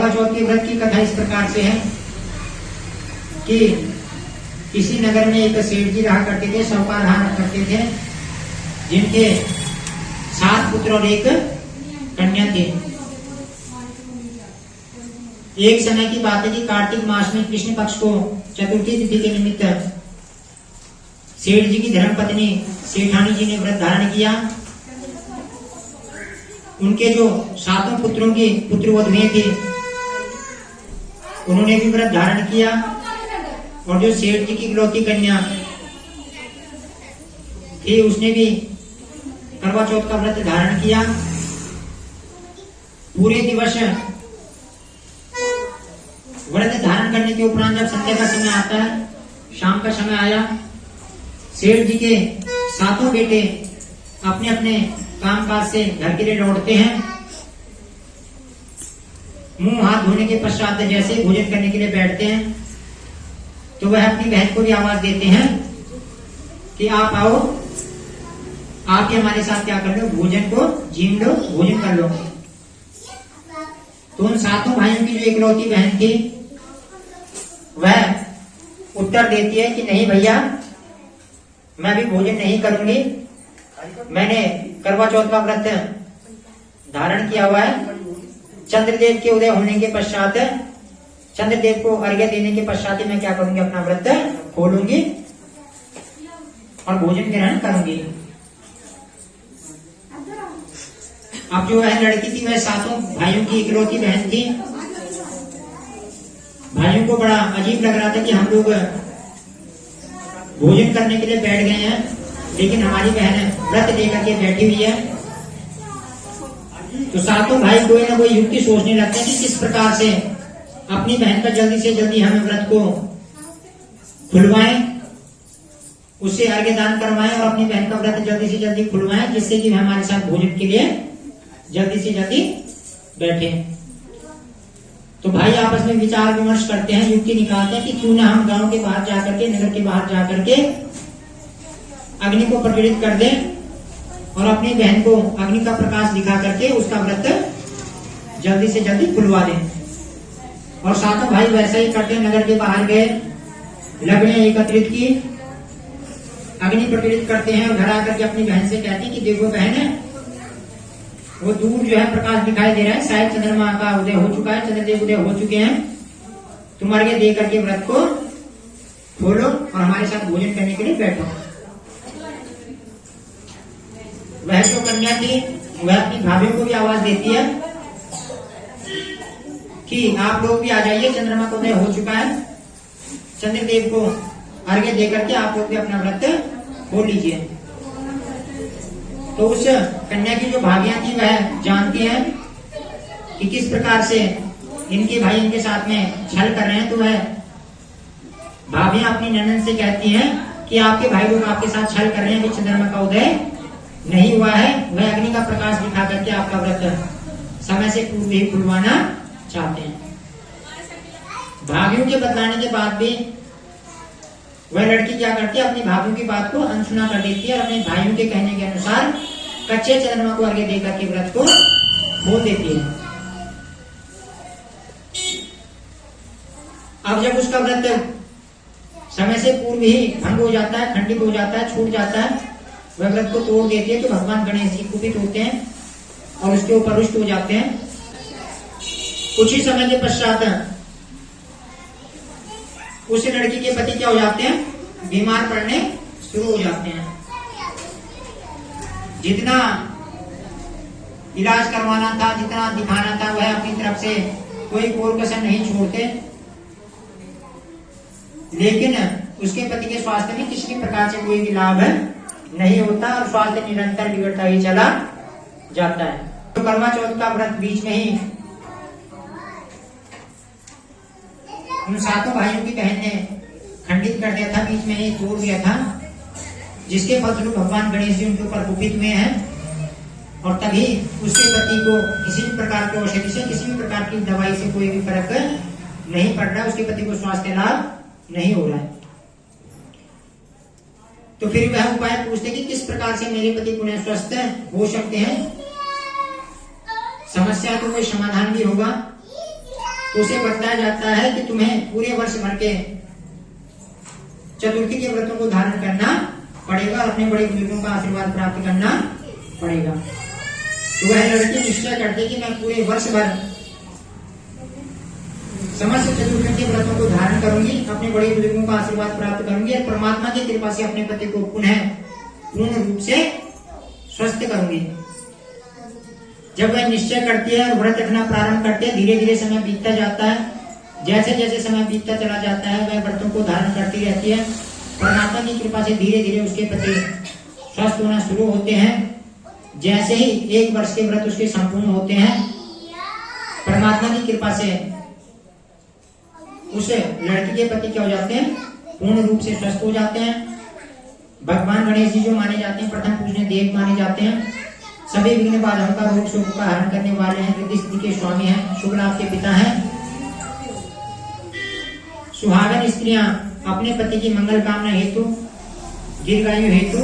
करवा चौथ के व्रत की कथा इस प्रकार से है कि किसी नगर में एक सेठ जी रहा करते थे, साहूकार रहा करते थे, जिनके 7 पुत्र और 1 कन्या थे। एक समय की बात है कि कार्तिक मास में कृष्ण पक्ष को चतुर्थी तिथि के निमित्त सेठ जी की धर्मपत्नी सेठानी जी ने व्रत धारण किया। उनके जो 7 पुत्रों की पुत्रवधुएं थी, उन्होंने भी व्रत धारण किया। और जो सेठ जी की इकलौती कन्या थी, उसने भी करवा चौथ का व्रत धारण किया। पूरे दिवस व्रत धारण करने के उपरांत जब संध्या का समय आता है, शाम का समय आया, सेठ जी के 7 बेटे अपने अपने कामकाज से घर के लिए लौटते हैं। मुंह हाथ धोने के पश्चात जैसे भोजन करने के लिए बैठते हैं, तो वह अपनी बहन को भी आवाज देते हैं कि आप आओ, आप ही हमारे साथ क्या कर लो, भोजन को जीम लो, भोजन कर लो। तो उन 7 भाइयों की जो इकलौती बहन थी, वह उत्तर देती है कि नहीं भैया, मैं भी भोजन नहीं करूंगी। मैंने करवा चौथ का व्रत धारण किया हुआ है। चंद्रदेव के उदय होने के पश्चात, चंद्रदेव को अर्घ्य देने के पश्चात ही मैं क्या करूंगी, अपना व्रत खोलूंगी और भोजन ग्रहण करूंगी। अब जो है लड़की थी, वह 7 भाइयों की इकलौती बहन थी। भाइयों को बड़ा अजीब लग रहा था कि हम लोग भोजन करने के लिए बैठ गए हैं, लेकिन हमारी बहन व्रत लेकर के बैठी हुई है। तो 7 भाई कोई ना कोई युक्ति सोचने लगते हैं कि किस प्रकार से अपनी बहन का जल्दी से जल्दी हम व्रत को खुलवाएं, उससे अर्घ्य दान करवाएं और अपनी बहन का व्रत जल्दी से जल्दी खुलवाएं, जिससे कि हमारे साथ भोजन के लिए जल्दी से जल्दी बैठे। तो भाई आपस में विचार विमर्श करते हैं, युक्ति निकालते हैं कि क्यों ना हम गांव के बाहर जाकर के, नगर के बाहर जाकर के अग्नि को प्रज्वलित कर दें और अपनी बहन को अग्नि का प्रकाश दिखा करके उसका व्रत जल्दी से जल्दी खुलवा दें। और 7 भाई वैसा ही करते, नगर के बाहर गए, लकड़ियां एकत्रित की, अग्नि प्रज्वलित करते हैं और घर आकर के अपनी बहन से कहते हैं कि देखो बहन, वो दूर जो है प्रकाश दिखाई दे रहा है, शायद चंद्रमा का उदय हो चुका है, चंद्रदेव उदय हो चुके हैं, तुम अर्घ्य दे करके व्रत को खोलो और हमारे साथ भोजन करने के लिए बैठो। वह जो कन्या थी, वह अपनी भाभीियों को भी आवाज देती है कि आप लोग भी आ जाइए, चंद्रमा का उदय हो चुका है, चंद्रदेव को अर्घ्य दे करके आप लोग भी अपना व्रत खोल लीजिए। तो उस कन्या की जो भाभियां थी, वह जानती हैं कि किस प्रकार से इनके भाई इनके साथ में छल कर रहे हैं। तो वह भाभियां अपनी ननद से कहती हैं कि आपके भाई लोग आपके साथ छल कर रहे हैं, कि चंद्रमा का उदय नहीं हुआ है, वह अग्नि का प्रकाश दिखा करके आपका व्रत समय से पूर्व ही खुलवाना चाहते हैं। भाभियों के बतलाने के बाद भी वह लड़की क्या करती है, अपनी भाभियों की बात को अनसुना कर देती है और अपने भाइयों के कहने के अनुसार कच्चे चंद्रमा को अर्घ्य देकर के व्रत को खोल देती है। अब जब उसका व्रत समय से पूर्व ही भंग हो जाता है, खंडित हो जाता है, छूट जाता है, वह व्रत को तोड़ देती है, तो भगवान गणेश जी कुपित होते हैं और उसके ऊपर रुष्ट हो जाते हैं। कुछ ही समय के पश्चात उस लड़की के पति क्या हो जाते हैं, बीमार पड़ने शुरू हो जाते हैं। जितना इलाज करवाना था, जितना दिखाना था, वह अपनी तरफ से कोई कोर कसर नहीं छोड़ते, लेकिन उसके पति के स्वास्थ्य में किसी भी प्रकार से कोई भी लाभ नहीं होता और स्वास्थ्य निरंतर बिगड़ता ही चला जाता है। तो करवा चौथ का व्रत बीच में ही उन 7 भाइयों की बहन ने खंडित कर दिया था, बीच में ही तोड़ दिया था, जिसके फलस्वरूप भगवान गणेश जी उनके ऊपर कुपित हुए हैं और तभी उसके पति को किसी भी प्रकार की औषधि से, किसी भी प्रकार की दवाई से कोई भी फर्क नहीं पड़ रहा, उसके पति को स्वास्थ्य लाभ नहीं हो रहा है। तो फिर वह उपाय पूछते कि किस प्रकार से मेरे पति पुनः स्वस्थ हो सकते हैं, समस्या तो कोई समाधान भी होगा। तो उसे बताया जाता है कि तुम्हें पूरे वर्ष भर के चतुर्थी के व्रतों को धारण करना पड़ेगा, अपने बड़े बुजुर्गों का आशीर्वाद प्राप्त करना पड़ेगा। तो वह लड़की निश्चय करती कि मैं पूरे वर्ष भर समस्त चतुर्थी के व्रतों को धारण करूंगी, अपने बड़े बुजुर्गों का आशीर्वाद प्राप्त करूंगी और परमात्मा की कृपा से अपने पति को पुनः पूर्ण रूप से स्वस्थ करूंगी। जब वह निश्चय करती है और व्रत रखना प्रारंभ करती है, धीरे धीरे समय बीतता जाता है। जैसे जैसे समय बीतता चला जाता है वह व्रतों को धारण करती रहती है। परमात्मा की कृपा से धीरे धीरे उसके पति स्वस्थ होना शुरू होते हैं। जैसे ही 1 वर्ष के व्रत उसके संपूर्ण होते हैं, परमात्मा की कृपा से उस लड़की के पति क्या हो जाते हैं, पूर्ण रूप से स्वस्थ हो जाते हैं। भगवान गणेश जी जो माने जाते हैं प्रथम पूजनीय देव माने जाते हैं, सभी विघ्न बाधाओं का रोग शोक का हरण करने वाले हैं, रिद्धि सिद्धि के स्वामी हैं, शुभ लाभ के पिता हैं। सुहागन स्त्रियां अपने पति की मंगल कामना हेतु, दीर्घायु हेतु,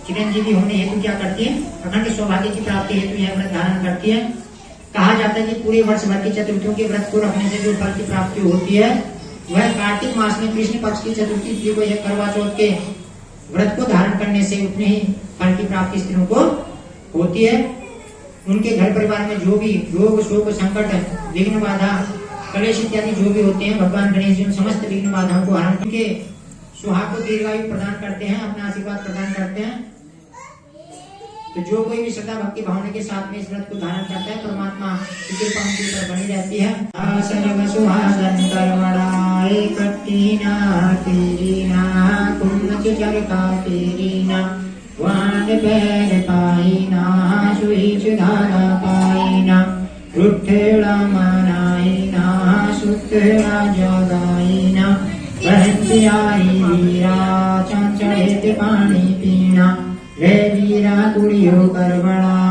चिरंजीवी होने हेतु क्या करती है, अखंड सौभाग्य की प्राप्ति हेतु यह व्रत धारण करती है। कहा जाता है कि पूरे वर्ष भर की चतुर्थियों के व्रत को रखने से जो फल की प्राप्ति होती है वह कार्तिक मास में कृष्ण पक्ष की चतुर्थी तिथि को यह करवा चौथ के व्रत को धारण करने से उतने ही फल की प्राप्ति स्त्रियों को होती है। उनके घर परिवार में जो भी रोग शोक संकट विघ्न बाधा कलेश इत्यादि जो भी होते हैं, भगवान गणेश जी समस्त विघ्न बाधाओं को हरण करके सुहाग को दीर्घायु प्रदान करते हैं, अपना आशीर्वाद प्रदान करते हैं। तो जो कोई भी श्रद्धा भक्ति भावना के साथ में इस व्रत को धारण करता है, परमात्मा की कृपा उनके ऊपर बनी रहती है। सर्व सुहागन कर्मणाय कट्टिना तेरीना कुंभ चरका तेरीना वाण पैर पाईना सुईच धारा पाईना रुठेड़ा मनाईना सुतेड़ा जगाईना बहती आई वीरा चंचड़े पानी पीना रे वीरा कुड़ियो करबड़ा